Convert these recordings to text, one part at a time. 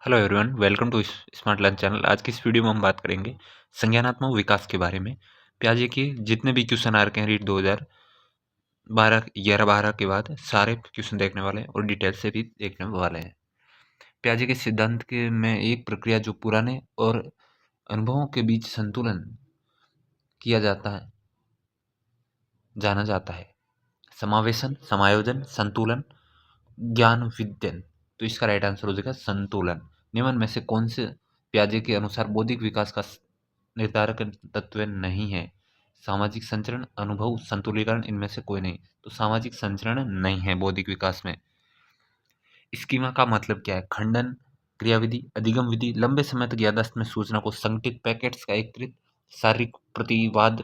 Hello everyone, welcome to smart learn channel. आज की इस वीडियो में हम बात करेंगे संज्ञानात्मक विकास के बारे में। पियाजे के जितने भी क्वेश्चन आ रखे हैं रीट 2012 11-12 के बाद सारे क्वेश्चन देखने वाले हैं और डिटेल से भी देखने वाले हैं। पियाजे के सिद्धांत के में एक प्रक्रिया जो पुराने और अनुभवों के बीच संतुलन किया जाता है जाना जाता है। समावेशन, समायोजन, संतुलन, ज्ञान विद्यन। तो इसका राइट आंसर हो जाएगा संतुलन। निम्न में से कौन से पियाजे के अनुसार बौद्धिक विकास का निर्धारक तत्व नहीं है? सामाजिक संचरण, अनुभव, संतुलीकरण, इनमें से कोई नहीं। तो सामाजिक संचरण नहीं है बौद्धिक विकास में। स्कीमा का मतलब क्या है? खंडन, क्रियाविधि, अधिगम विधि, लंबे समय तक याददाश्त में सूचना को संगठित पैकेट्स का एकत्रित, शारीरिक प्रतिवाद,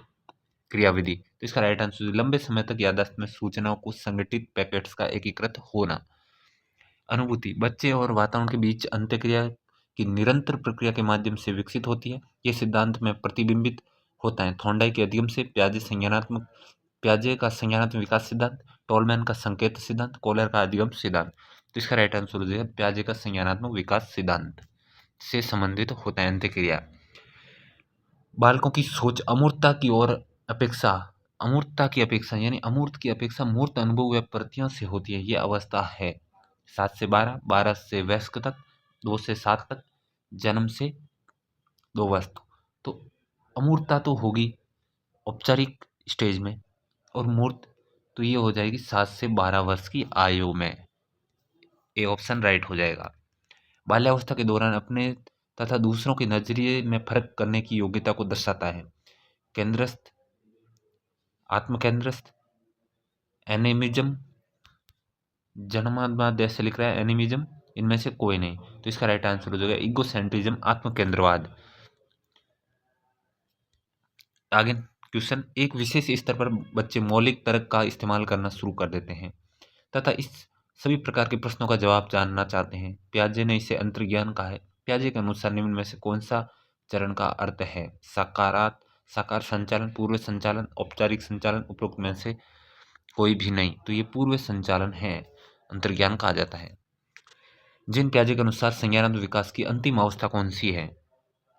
क्रियाविधि। तो इसका राइट आंसर लंबे समय तक याददाश्त में सूचनाओं को संगठित पैकेट्स का एकीकृत होना। अनुभूति बच्चे और वातावरण के बीच अंतःक्रिया की निरंतर प्रक्रिया के माध्यम से विकसित होती है। ये सिद्धांत में प्रतिबिंबित होता है थॉर्नडाइक के अधिगम से। पियाजे का संज्ञानात्मक विकास सिद्धांत, टोलमैन का संकेत सिद्धांत, कोलर का अधिगम सिद्धांत। तो इसका राइट आंसर हो जाएगा पियाजे का संज्ञानात्मक विकास सिद्धांत से संबंधित होता है अंतःक्रिया। बालकों की सोच अमूर्तता की अपेक्षा यानी अमूर्त की अपेक्षा मूर्त अनुभव या प्रतियों से होती है। ये अवस्था है 7 से 12, 12 से वयस्क तक, 2 से 7 तक, जन्म से 2 वर्ष तक। तो अमूर्तता तो होगी औपचारिक स्टेज में, और मूर्त तो ये हो जाएगी 7 से 12 वर्ष की आयु में। ए ऑप्शन राइट हो जाएगा। बाल्यावस्था के दौरान अपने तथा दूसरों के नजरिए में फर्क करने की योग्यता को दर्शाता है। केंद्रस्थ, आत्मकेंद्रस्थ, एनिमिज्म, जन्मोन्माद से लिख रहा है एनिमिज्म, इनमें से कोई नहीं। तो इसका राइट आंसर हो जाएगा इगोसेंट्रिज्म, आत्मकेंद्रवाद। आगे क्वेश्चन, एक विशेष स्तर पर बच्चे मौलिक तर्क का इस्तेमाल करना शुरू कर देते हैं तथा इस सभी प्रकार के प्रश्नों का जवाब जानना चाहते हैं। पियाजे ने इसे अंतर्ज्ञान कहा है। पियाजे के अनुसार निम्न में से कौन सा चरण का अर्थ है? साकार संचालन, पूर्व संचालन, औपचारिक संचालन, उपरोक्त में से कोई भी नहीं। तो ये पूर्व संचालन है, अंतर्ज्ञान कहा जाता है। जिन पियाजे के अनुसार संज्ञानात्मक विकास की अंतिम अवस्था कौन सी है?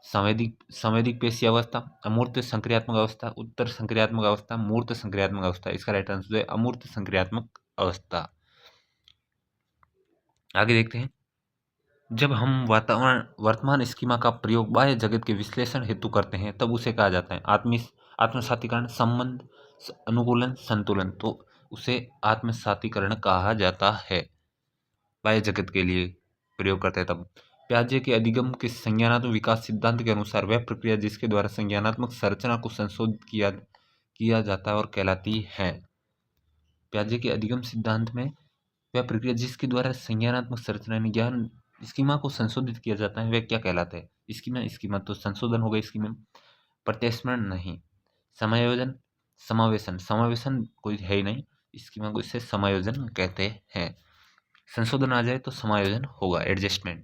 संवेदिक पेशी अवस्था, अमूर्त संक्रियात्मक अवस्था, उत्तर संक्रियात्मक अवस्था, मूर्त संक्रियात्मक अवस्था। इसका राइट आंसर है अमूर्त संक्रियात्मक अवस्था। आगे देखते हैं, जब हम वर्तमान स्कीमा का प्रयोग बाह्य जगत के विश्लेषण हेतु करते हैं तब उसे कहा जाता है आत्मसातीकरण, संबंध, अनुकूलन, संतुलन। तो उसे आत्मसातीकरण कहा जाता है। बाह्य जगत के लिए प्रयोग करते हैं तब। पियाजे के अधिगम के संज्ञानात्मक विकास सिद्धांत के अनुसार वह प्रक्रिया जिसके द्वारा संज्ञानात्मक संरचना को संशोधित किया जाता है और कहलाती है। पियाजे के अधिगम सिद्धांत में वह प्रक्रिया जिसके द्वारा संज्ञानात्मक संरचना यानी ज्ञान स्कीमा को संशोधित किया जाता है वह क्या कहलाता है? स्कीमा तो संशोधन होगा स्कीमा। प्रत्यास्मरण नहीं। समायोजन, समावेशन कोई है ही नहीं, स्कीमा को इसे समायोजन कहते हैं। संशोधन आ जाए तो समायोजन होगा, एडजस्टमेंट।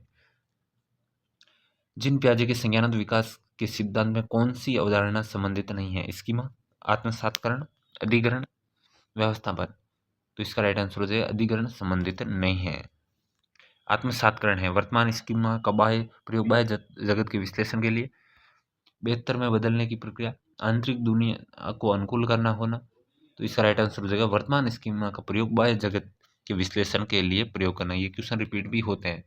जिन पियाजे के संज्ञानात्मक विकास के सिद्धांत में कौन सी अवधारणा संबंधित नहीं है? स्कीमा, आत्मसातकरण, अधिग्रहण, व्यवस्थापन। तो इसका राइट आंसर हो जाएगा अधिग्रहण संबंधित नहीं है। आत्मसातकरण है वर्तमान स्कीमा का प्रयोग बाह्य जगत के विश्लेषण के लिए, बेहतर में बदलने की प्रक्रिया, आंतरिक दुनिया को अनुकूल करना होना। तो इसका राइट आंसर हो जाएगा वर्तमान स्कीमा का प्रयोग बाह्य जगत के विश्लेषण के लिए प्रयोग करना। ये क्वेश्चन रिपीट भी होते हैं।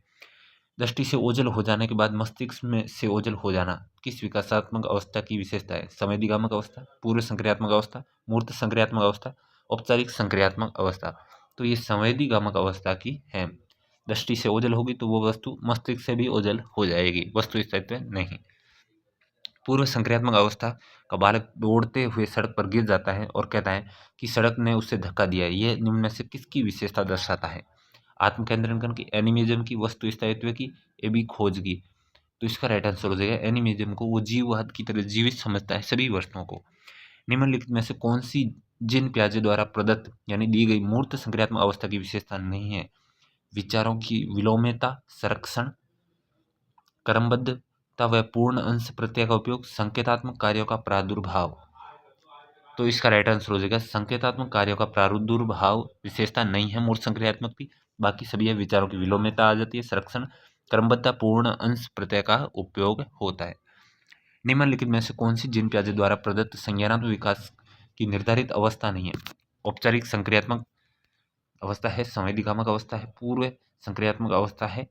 दृष्टि से ओझल हो जाने के बाद मस्तिष्क में से ओझल हो जाना किस विकासात्मक अवस्था की विशेषता है? संवेदीगामक अवस्था, पूर्व संक्रियात्मक अवस्था, मूर्त संक्रियात्मक अवस्था, औपचारिक संक्रियात्मक अवस्था। तो ये संवेदीगामक अवस्था की है। दृष्टि से ओझल होगी तो वो वस्तु मस्तिष्क से भी ओझल हो जाएगी, वस्तु स्थायित्व नहीं। पूर्व संक्रियात्मक अवस्था का बालक दौड़ते हुए सड़क पर गिर जाता है और कहता है कि सड़क ने उसे धक्का दिया। यह निम्न में से किसकी विशेषता दर्शाता है? आत्मकेंद्रीकरण की, एनिमिज्म की, वस्तु स्थायित्व की, एबी खोज की। तो इसका राइट आंसर हो जाएगा एनिमिज्म को। वो जीववाद की तरह जीवित समझता है सभी वस्तुओं को। निम्नलिखित में से कौन सी जिन पियाजे द्वारा प्रदत्त यानी दी गई मूर्त संक्रियात्मक अवस्था की विशेषता नहीं है? विचारों की विलोम्यता, संरक्षण, क्रमबद्धता व पूर्ण अंश प्रत्यय का उपयोग, संकेतात्मक कार्यों का प्रादुर्भाव। तो इसका राइट आंसर हो जाएगा संकेतात्मक कार्यों का प्रादुर्भाव विशेषता नहीं है मूर्त संक्रियात्मक की। बाकी सभी है, विचारों की विलोम्यता आ जाती है, संरक्षण, क्रमबद्धतापूर्ण अंश प्रत्यय का उपयोग होता है। निम्नलिखित में से कौन सी जीन पियाजे द्वारा प्रदत्त संज्ञानात्मक विकास की निर्धारित अवस्था नहीं है? औपचारिक संक्रियात्मक अवस्था है, संवेदीकामक अवस्था है, पूर्व संक्रियात्मक अवस्था है,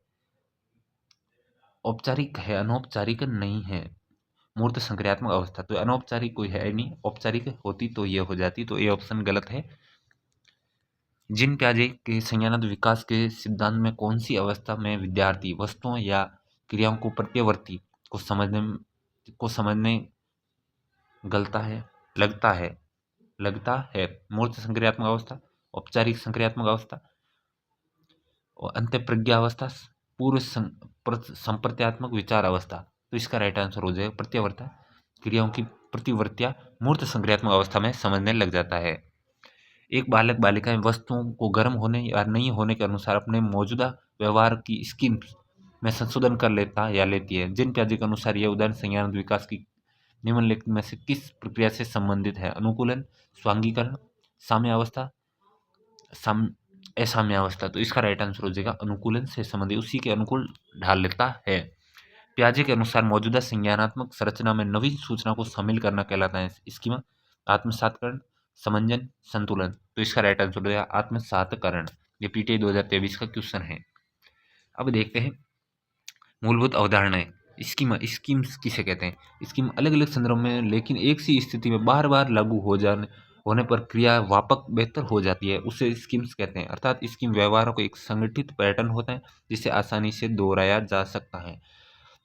औपचारिक है, अनौपचारिक नहीं है। मूर्त संक्रियात्मक अवस्था तो अनौपचारिक कोई है नहीं, औपचारिक होती तो ये हो जाती, तो ये ऑप्शन गलत है। जीन पियाजे के संज्ञानात्मक विकास के सिद्धांत में कौन सी अवस्था में विद्यार्थी वस्तुओं या क्रियाओं को प्रत्यवर्ती को समझने लगता है। मूर्त संक्रियात्मक अवस्था, औपचारिक संक्रियात्मक अवस्था और अंतःप्रज्ञा अवस्था, पूर्व संप्रत्यात्मक विचार अवस्था। तो इसका राइट आंसर हो जाएगा प्रत्यवर्ता। क्रियाओं की प्रतिवर्त्या मूर्त संक्रियात्मक अवस्था में समझने लग जाता है। एक बालक बालिकाएं वस्तुओं को गर्म होने या नहीं होने के अनुसार अपने मौजूदा व्यवहार की स्कीम में संशोधन कर लेता या लेती है। जीन पियाजे के अनुसार यह उदाहरण संज्ञानात्मक विकास की निम्नलिखित में से किस प्रक्रिया से संबंधित है? अनुकूलन, स्वांगीकरण, साम्यावस्था, असाम्यावस्था। तो इसका राइट आंसर हो जाएगा अनुकूलन से संबंधित, उसी के अनुकूल ढाल लेता है। पियाजे के अनुसार मौजूदा संज्ञानात्मक संरचना में नवीन सूचना को शामिल करना कहलाता है स्कीमा, आत्मसातकरण, समंजन, संतुलन। तो इसका राइट आंसर हो जाएगा आत्मसातकरण। ये पीटीआई 2023 का क्वेश्चन है। अब देखते हैं मूलभूत अवधारणाएं। स्कीम्स किसे कहते हैं? स्कीम अलग अलग संदर्भ में लेकिन एक सी स्थिति में बार बार लागू होने पर क्रिया व्यापक बेहतर हो जाती है, उसे स्कीम्स कहते हैं। अर्थात स्कीम व्यवहारों का एक संगठित पैटर्न होता है जिसे आसानी से दोहराया जा सकता है।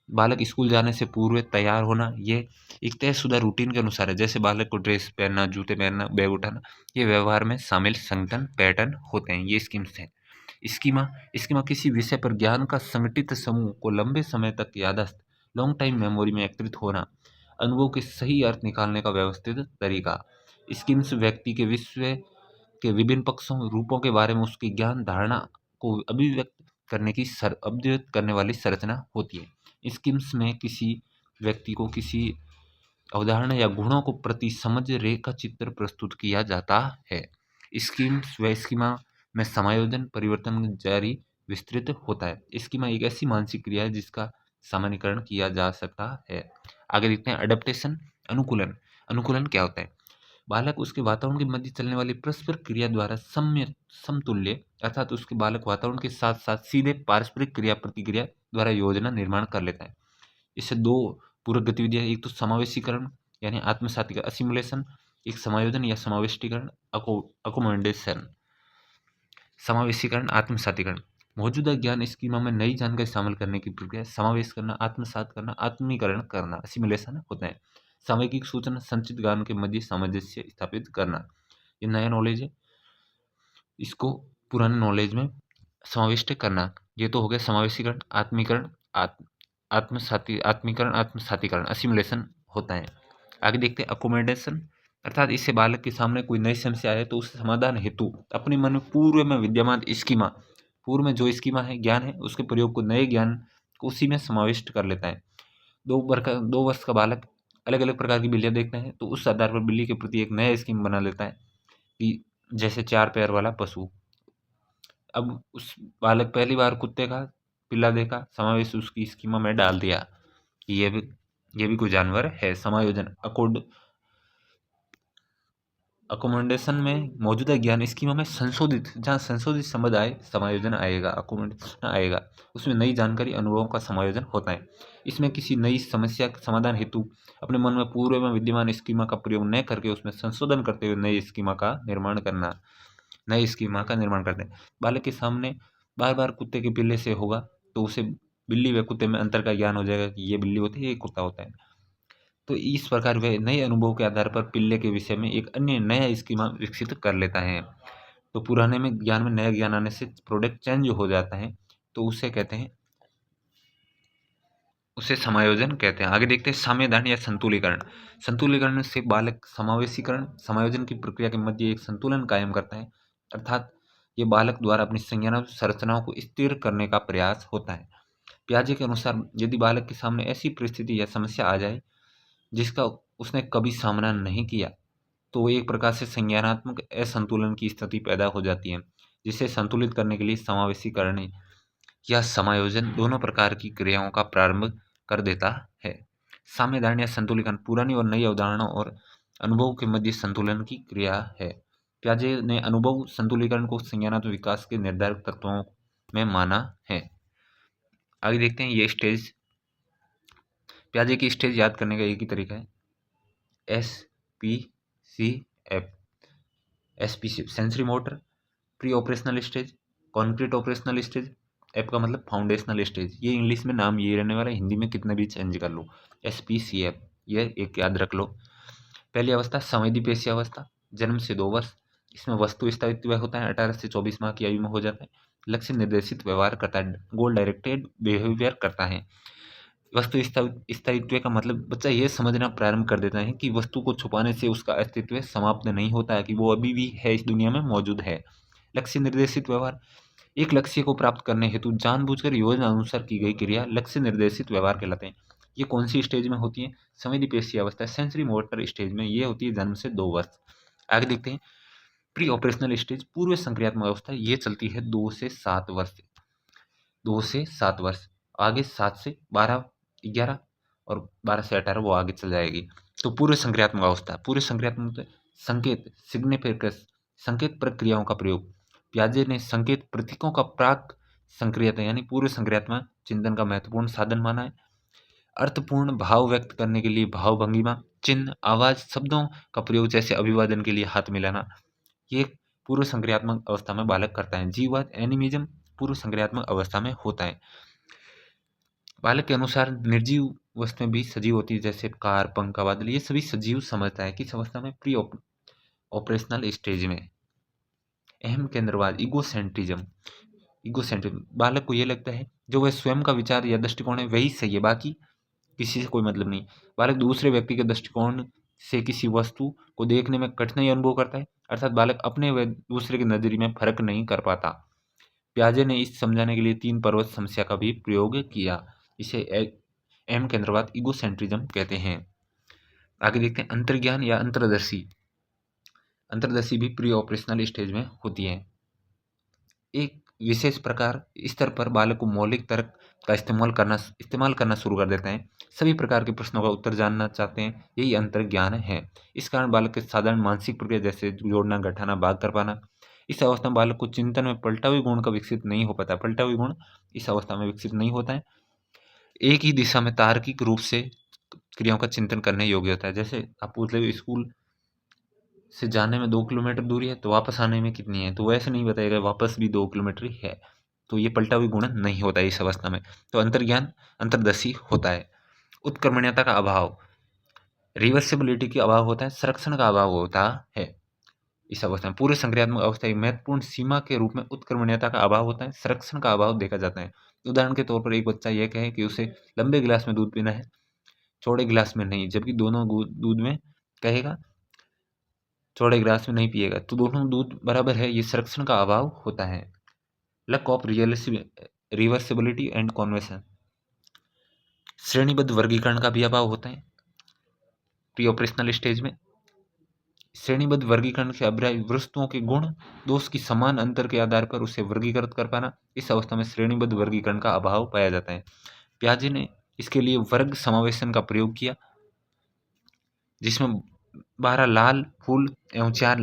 बालक स्कूल जाने से पूर्व तैयार होना, ये एक तयशुदा रूटीन के अनुसार है। जैसे बालक को ड्रेस पहनना, जूते पहनना, बैग उठाना, ये व्यवहार में शामिल संगठन पैटर्न होते हैं, ये स्कीम्स हैं। स्कीमा किसी विषय पर ज्ञान का संगठित समूह को लंबे समय तक याददाश्त, लॉन्ग टाइम मेमोरी में एकत्रित होना, अनुभव के सही अर्थ निकालने का व्यवस्थित तरीका। स्कीम्स व्यक्ति के विश्व के विभिन्न पक्षों, रूपों के बारे में उसकी ज्ञान धारणा को अभिव्यक्त करने वाली संरचना होती है। स्कीम्स में किसी व्यक्ति को किसी अवधारणा या गुणों को प्रति समझ रेखा चित्र प्रस्तुत किया जाता है। स्कीम्स व स्कीमा में समायोजन परिवर्तन जारी विस्तृत होता है। स्कीमा एक ऐसी मानसिक क्रिया है जिसका सामान्यीकरण किया जा सकता है। आगे देखते हैं अडेप्टेशन, अनुकूलन। अनुकूलन क्या होता है? बालक उसके वातावरण के मध्य चलने वाली परस्पर क्रिया द्वारा समतुल्य, अर्थात उसके बालक वातावरण के साथ साथ सीधे पारस्परिक क्रिया प्रतिक्रिया द्वारा योजना निर्माण कर लेता है। इससे दो पूरक गतिविधियां, एक तो समावेशीकरण यानी आत्मसातीकरण, असिमुलेशन, एक समायोजन या समावेशीकरण, अकोमोडेशन। समावेशीकरण, आत्मसातीकरण, मौजूदा ज्ञान स्कीमा में नई जानकारी शामिल करने की प्रक्रिया। समावेश करना, आत्मसात करना, आत्मीकरण करना, असिमुलेशन होता है। सामयिक सूचना संचित ज्ञान के मध्य सामंजस्य स्थापित करना, ये नया नॉलेज है, इसको पुराने नॉलेज में समाविष्ट करना। ये तो हो गया समावेशीकरण। आत्मीकरण, आत्मीकरण, आत्मसातीकरण, असिमुलेशन होता है। आगे देखते हैं अकोमोडेशन, अर्थात इससे बालक के सामने कोई नई समस्या है तो उसके समाधान हेतु अपने मन में पूर्व में विद्यमान स्कीमा, पूर्व में जो स्कीमा है, ज्ञान है, उसके प्रयोग को नए ज्ञान को उसी में समाविष्ट कर लेता है। 2 वर्ष का बालक अलग अलग प्रकार की बिल्लियां देखते हैं तो उस आधार पर बिल्ली के प्रति एक नया स्कीम बना लेता है कि जैसे 4 पैर वाला पशु। अब उस बालक पहली बार कुत्ते का पिल्ला देखा, समावेश उसकी स्कीमा में डाल दिया कि ये भी कोई जानवर है। समायोजन, अकोमोडेशन में मौजूदा ज्ञान स्कीमा में संशोधित, जहाँ संशोधित शब्द आए समायोजन आएगा, अकोमोडेशन आएगा, उसमें नई जानकारी अनुभवों का समायोजन होता है। इसमें किसी नई समस्या के समाधान हेतु अपने मन में पूर्व में विद्यमान स्कीमा का प्रयोग न करके उसमें संशोधन करते हुए नई स्कीमा का निर्माण करते हैं। बालक के सामने बार बार कुत्ते के पिल्ले से होगा तो उसे बिल्ली व कुत्ते में अंतर का ज्ञान हो जाएगा कि ये बिल्ली होती है, ये कुत्ता होता है। तो इस प्रकार वह नए अनुभव के आधार पर पिल्ले के विषय में एक अन्य नया स्कीमा विकसित कर लेता है। तो पुराने में ज्ञान में नया ज्ञान आने से प्रोडक्ट चेंज हो जाता है, तो उसे कहते हैं, उसे समायोजन कहते हैं। आगे देखते हैं साम्यधान या संतुलीकरण। संतुलीकरण से बालक समावेशीकरण समायोजन की प्रक्रिया के मध्य एक संतुलन कायम करता है, अर्थात ये बालक द्वारा अपनी संज्ञानात्मक संरचनाओं को स्थिर करने का प्रयास होता है। पियाजे के अनुसार यदि बालक के सामने ऐसी परिस्थिति या समस्या आ जाए जिसका उसने कभी सामना नहीं किया तो वो एक प्रकार से संज्ञानात्मक असंतुलन की स्थिति पैदा हो जाती है, जिसे संतुलित करने के लिए समावेशीकरण या समायोजन दोनों प्रकार की क्रियाओं का प्रारंभ कर देता है। साम्यधारण या संतुलीकरण पुरानी और नई अवधारणाओं और अनुभव के मध्य संतुलन की क्रिया है। पियाजे ने अनुभव संतुलीकरण को संज्ञानात्मक विकास के निर्धारक तत्वों में माना है। आगे देखते हैं ये स्टेज। पियाजे की स्टेज याद करने का एक ही तरीका है, SPCF। SPCF sensory motor, pre operational stage, concrete operational stage, F का मतलब फाउंडेशनल स्टेज। ये इंग्लिश में नाम ये रहने वाला है, हिंदी में कितना भी चेंज कर लो। SPCF ये एक याद रख लो। पहली अवस्था संवेदीपेशीय अवस्था, जन्म से 2 वर्ष। इसमें वस्तु स्थायित्व होता है, 18 से 24 माह की आयु में हो जाता है। लक्ष्य निर्देशित व्यवहार करता है, गोल डायरेक्टेड बिहेवियर करता है। वस्तु स्थायित्व का मतलब बच्चा ये समझना प्रारंभ कर देता है कि वस्तु को छुपाने से उसका अस्तित्व समाप्त नहीं होता है, कि वो अभी भी है, इस दुनिया में मौजूद है। लक्ष्य निर्देशित व्यवहार, एक लक्ष्य को प्राप्त करने हेतु जानबूझकर योजना अनुसार की गई क्रिया लक्ष्य निर्देशित व्यवहार कहलाते हैं। ये कौन सी स्टेज में होती है? संवेदीपेशीय अवस्था, सेंसरी मोटर स्टेज में ये होती है जन्म से 2 वर्ष। आगे देखते हैं प्री ऑपरेशनल स्टेज, पूर्व संक्रियात्मक अवस्था, ये चलती है 2 से 7 वर्ष। 2 से 7 वर्ष, आगे 7 से 12, 11 और 12 से 18 वो आगे चल जाएगी। तो पूर्व संक्रियात्मक अवस्था, पूर्व संक्रियात्मक संकेत सिग्निफिकेंस, संकेत प्रक्रियाओं का प्रयोग। पियाजे ने संकेत प्रतीकों का प्राक संक्रियता यानी पूर्व संक्रियात्मक चिंतन का महत्वपूर्ण साधन माना है। अर्थपूर्ण भाव व्यक्त करने के लिए भाव भंगिमा, चिन्ह, आवाज, शब्दों का प्रयोग, जैसे अभिवादन के लिए हाथ मिलाना, ये पूर्व संक्रियात्मक अवस्था में बालक करता है। जीववाद एनिमिज्म पूर्व संक्रियात्मक अवस्था में होता है। बालक के अनुसार निर्जीव वस्तुएं भी सजीव होती है, जैसे कार, पंखा, बादल, ये सभी सजीव समझता है किस अवस्था में? प्री ऑपरेशनल स्टेज में। अहम केंद्रवाद इगोसेंट्रिज्म, बालक को यह लगता है जो वह स्वयं का विचार या दृष्टिकोण है वही सही है, बाकी किसी से कोई मतलब नहीं। बालक दूसरे व्यक्ति के दृष्टिकोण से किसी वस्तु को देखने में कठिनाई अनुभव करता है, अर्थात बालक अपने व दूसरे के नजरिए में फर्क नहीं कर पाता। पियाजे ने इस समझाने के लिए 3 पर्वत समस्या का भी प्रयोग किया। इसे अहम केंद्रवाद इगोसेंट्रिज्म कहते हैं। आगे देखते हैं अंतर्ज्ञान या अंतर्दर्शी। अंतर्दर्शी भी प्री ऑपरेशनल स्टेज में होती है। एक विशेष प्रकार स्तर पर बालक को मौलिक तर्क का इस्तेमाल करना शुरू कर देते हैं, सभी प्रकार के प्रश्नों का उत्तर जानना चाहते हैं, यही अंतर्ज्ञान है। इस कारण बालक के साधारण मानसिक प्रक्रिया जैसे जोड़ना, घटाना, भाग कर पाना, इस अवस्था में बालक को चिंतन में पलटावी गुण का विकसित नहीं हो पाता। पलटावी गुण इस अवस्था में विकसित नहीं होता है। एक ही दिशा में तार्किक रूप से क्रियाओं का चिंतन करने योग्य होता है। जैसे आप पूछ ले स्कूल से जाने में 2 किलोमीटर दूरी है तो वापस आने में कितनी है, तो वैसे नहीं बताएगा वापस भी 2 किलोमीटर ही है। तो ये पलटा हुई गुणन नहीं होता है इस अवस्था में। तो अंतर्ज्ञान अंतर्दर्शी होता है। उत्क्रमणीयता का अभाव, रिवर्सिबिलिटी का अभाव होता है, संरक्षण का अभाव होता है इस अवस्था में। पूरे संक्रियात्मक अवस्था एक महत्वपूर्ण सीमा के रूप में उत्क्रमणीयता का अभाव होता है, संरक्षण का अभाव देखा जाता है। उदाहरण के तौर पर एक बच्चा यह कहे कि उसे लंबे गिलास में दूध पीना है, चौड़े गिलास में नहीं, जबकि दोनों दूध में कहेगा चौड़े गिलास में नहीं पिएगा, तो दोनों दूध बराबर है, ये संरक्षण का अभाव होता है। लक ऑफ रिवर्सिबिलिटी एंड कॉन्वेशन, श्रेणीबद्ध वर्गीकरण का भी अभाव होता है प्री ऑपरेशनल स्टेज में। श्रेणीबद्ध वर्गीकरण से अभिप्राय वस्तुओं के गुण दोष की समान अंतर के आधार पर उसे वर्गीकृत कर पाना, इस अवस्था में श्रेणीबद्ध वर्गीकरण का अभाव पाया जाता है। पियाजे ने इसके लिए वर्ग समावेशन का प्रयोग किया, जिसमें 12 लाल फूल एवं 4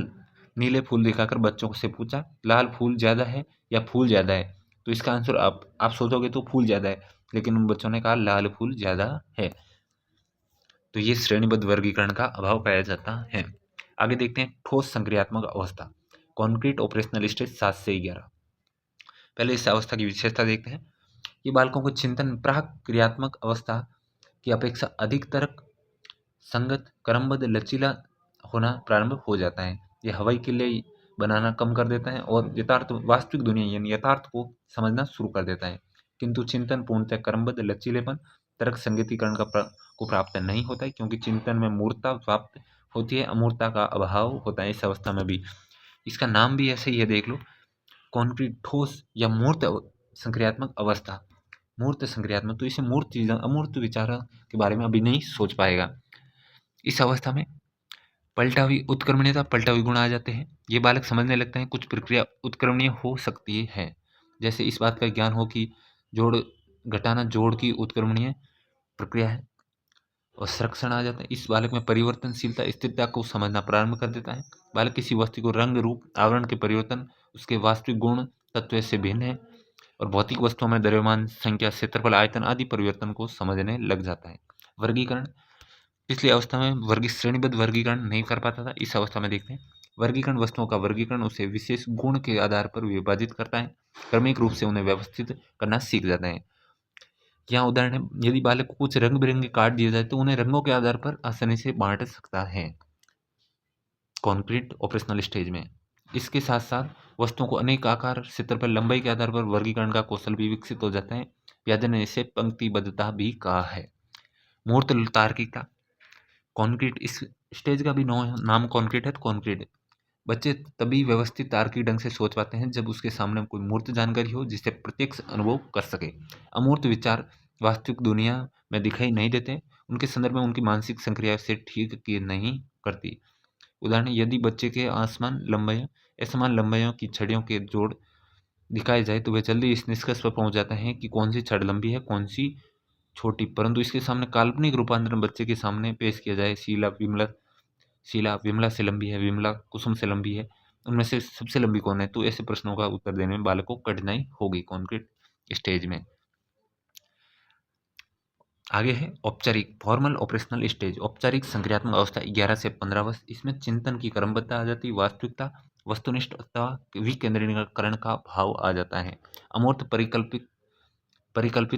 नीले फूल दिखाकर बच्चों से पूछा लाल फूल ज्यादा है या फूल ज्यादा है, तो इसका आंसर आप सोचोगे तो फूल ज्यादा है, लेकिन उन बच्चों ने कहा लाल फूल ज्यादा है। तो ये श्रेणीबद्ध वर्गीकरण का अभाव पाया जाता है। आगे देखते हैं ठोस संक्रियात्मक अवस्था, कॉन्क्रीट ऑपरेशनल स्टेज 7 से 11। पहले इस अवस्था की विशेषता देखते हैं। ये बालकों को चिंतन प्राक क्रियात्मक अवस्था की अपेक्षा अधिक तर्क संगत, क्रमबद्ध, लचीला होना प्रारंभ हो जाता है। ये हवाई किले बनाना कम कर देता है और वास्तविक दुनिया यानी यथार्थ को समझना शुरू कर देता है। किंतु चिंतन पूर्णतः क्रमबद्ध, लचीलेपन, तर्क संगतिकरण को प्राप्त नहीं होता है, क्योंकि चिंतन में मूर्तता प्राप्त होती है, अमूर्तता का अभाव होता है इस अवस्था में भी। इसका नाम भी ऐसे ही है, देख लो, कॉन्क्रीट ठोस या मूर्त संक्रियात्मक अवस्था। मूर्त संक्रियात्मक, तो इसे मूर्त चीज़ अमूर्त विचार के बारे में अभी नहीं सोच पाएगा। इस अवस्था में पलटा हुई उत्क्रमणीयता, पलटा हुई गुण आ जाते हैं। ये बालक समझने लगते हैं कुछ प्रक्रिया उत्क्रमणीय हो सकती है, जैसे इस बात का ज्ञान हो कि जोड़ घटाना जोड़ की उत्क्रमणीय प्रक्रिया है। और संरक्षण आ जाता है। इस बालक में परिवर्तनशीलता स्थिरता को समझना प्रारंभ कर देता है। बालक किसी वस्तु को रंग रूप आवरण के परिवर्तन उसके वास्तविक गुण तत्व से भिन्न है और भौतिक वस्तुओं में द्रव्यमान संख्या क्षेत्रफल आयतन आदि परिवर्तन को समझने लग जाता है। वर्गीकरण पिछली अवस्था में श्रेणीबद्ध वर्गीकरण नहीं कर पाता था। इस अवस्था में देखते हैं वर्गीकरण वस्तुओं का वर्गीकरण उसे विशेष गुण के आधार पर विभाजित करता है। क्रमिक रूप से उन्हें व्यवस्थित करना सीख जाता है। यहाँ उदाहरण है, यदि बालक को कुछ रंग बिरंगे काट दिए जाए तो उन्हें रंगों के आधार पर आसानी से बांट सकता है कॉन्क्रीट ऑपरेशनल स्टेज में। इसके साथ साथ वस्तुओं को अनेक आकार क्षेत्रफल लंबाई के आधार पर वर्गीकरण का कौशल भी विकसित हो जाता है। पियाजे ने इसे पंक्तिबद्धता भी कहा है। मूर्त तार्किकता कॉन्क्रीट इस स्टेज का भी नाम कॉन्क्रीट है तो कॉन्क्रीट बच्चे तभी व्यवस्थित तार्किक ढंग से सोच पाते हैं जब उसके सामने कोई मूर्त जानकारी हो जिसे प्रत्यक्ष अनुभव कर सके। अमूर्त विचार वास्तविक दुनिया में दिखाई नहीं देते, उनके संदर्भ में उनकी मानसिक संक्रिया से ठीक की नहीं करती। उदाहरण, यदि बच्चे के असमान लंबाइयों की छड़ियों के जोड़ दिखाए जाए तो वह जल्दी इस निष्कर्ष पर पहुंच जाता है कि कौन सी छड़ लंबी है कौन सी छोटी। परंतु इसके सामने काल्पनिक रूपांतरण बच्चे के सामने पेश किया जाए, शीला विमला से लंबी है, विमला कुसुम से लंबी है, उनमें से सबसे लंबी कौन है, तो ऐसे प्रश्नों का उत्तर देने में बालक को कठिनाई होगी कॉन्क्रीट स्टेज में। आगे है औपचारिक फॉर्मल ऑपरेशनल स्टेज। औपचारिक संक्रियात्मक अवस्था 11 से 15 वर्ष। इसमें चिंतन की क्रमबद्धता आ जाती है, वास्तविकता वस्तुनिष्ठता विकेंद्रीकरण का भाव आ जाता है। अमूर्त परिकल्पित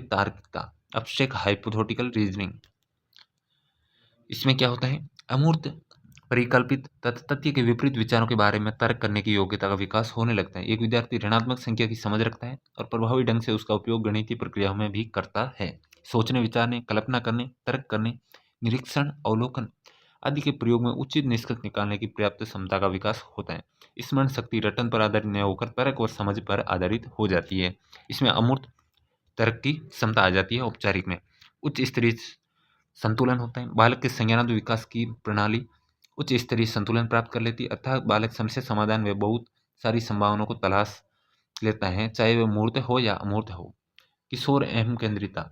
तार्किकता अब्स्ट्रैक्ट हाइपोथेटिकल रीजनिंग। इसमें क्या होता है, अमूर्त परिकल्पित तथ्य के विपरीत विचारों के बारे में तर्क करने की योग्यता का विकास होने लगता है। एक विद्यार्थी ऋणात्मक संख्या की समझ रखता है और प्रभावी ढंग से उसका उपयोग गणितीय प्रक्रियाओं में भी करता है। सोचने विचारने कल्पना करने तर्क करने निरीक्षण अवलोकन आदि के प्रयोग में उचित निष्कर्ष निकालने की पर्याप्त क्षमता का विकास होता है। स्मरण शक्ति रटन पर आधारित न होकर तर्क और समझ पर आधारित हो जाती है। इसमें अमूर्त तर्क की क्षमता आ जाती है। औपचारिक में उच्च स्तरीय संतुलन होता है। बालक के संज्ञानात्मक विकास की प्रणाली उच्च स्तरीय संतुलन प्राप्त कर लेती है, अर्थात बालक समस्या समाधान में बहुत सारी संभावनाओं को तलाश लेता है, चाहे वह मूर्त हो या अमूर्त हो। किशोर अहम केंद्रिता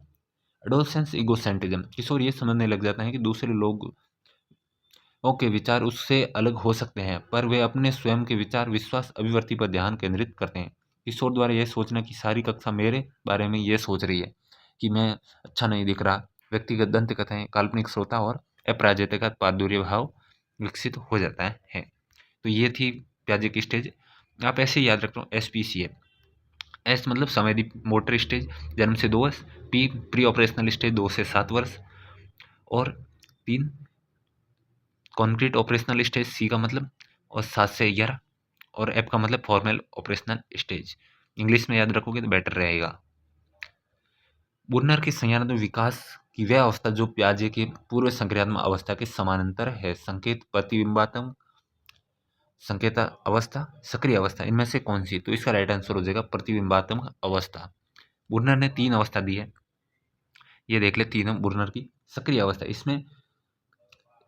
एडोलसेंस इगोसेंट्रिज्म। किशोर ये समझने लग जाता है कि दूसरे लोगों के विचार उससे अलग हो सकते हैं, पर वे अपने स्वयं के विचार विश्वास अभिव्यक्ति पर ध्यान केंद्रित करते हैं। किशोर द्वारा यह सोचना कि सारी कक्षा मेरे बारे में यह सोच रही है कि मैं अच्छा नहीं दिख रहा, व्यक्तिगत दंत कथाएं काल्पनिक श्रोता और अपराजिता पादुर्य भाव विकसित हो जाता है। तो ये थी पियाजे की स्टेज। आप ऐसे ही याद रख लो SPCA। एस मतलब संवेदी मोटर स्टेज जन्म से 2 वर्ष, पी प्री ऑपरेशनल स्टेज 2 से 7 वर्ष और 3 कॉन्क्रीट ऑपरेशनल स्टेज सी का मतलब और 7 से 11 और एफ का मतलब फॉर्मल ऑपरेशनल स्टेज। इंग्लिश में याद रखोगे तो बेटर रहेगा। बुर्नर के संज्ञानात्मक विकास की वह अवस्था जो पियाजे के पूर्व संक्रियात्मक अवस्था के समानांतर है। संकेत प्रतिबिंबात्मक संकेत अवस्था सक्रिय अवस्था, इनमें से कौन सी, तो इसका राइट आंसर हो जाएगा प्रतिबिंबात्मक अवस्था। बुर्नर ने 3 अवस्था दी है, ये देख ले तीनों बुर्नर की। सक्रिय अवस्था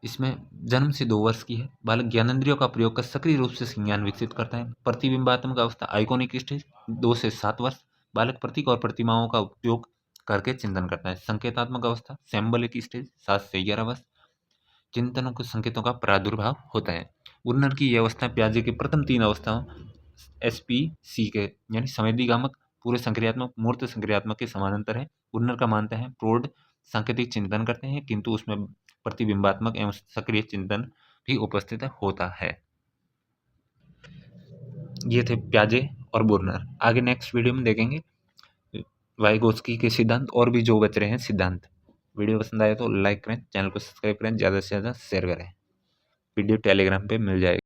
इसमें जन्म से 2 वर्ष की है। बालक ज्ञानेंद्रियों का प्रयोग कर सक्रिय रूप से संज्ञान विकसित करता है। प्रतिबिंबात्मक अवस्था आइकॉनिक स्टेज 2 से 7 वर्ष। बालक प्रतीक और प्रतिमाओं का उपयोग करके चिंतन करता है। संकेतात्मक अवस्था सैम्बलिक स्टेज 7 से 11 वर्ष। चिंतनों के संकेतों का प्रादुर्भाव होता है। बुर्नर की यह अवस्था पियाजे के प्रथम 3 अवस्थाओं SPC के यानी संवेदीगामक पूरे संक्रियात्मक मूर्त संक्रियात्मक के समानांतर है। बुर्नर का मानता है प्रौढ़ सांकेतिक चिंतन करते हैं किंतु उसमें प्रतिबिंबात्मक एवं सक्रिय चिंतन भी उपस्थित होता है। ये थे पियाजे और बुर्नर। आगे नेक्स्ट वीडियो में देखेंगे वाइगोत्स्की के सिद्धांत और भी जो बच रहे हैं सिद्धांत। वीडियो पसंद आए तो लाइक करें, चैनल को सब्सक्राइब करें, ज़्यादा से ज़्यादा शेयर करें। वीडियो टेलीग्राम पे मिल जाएगा।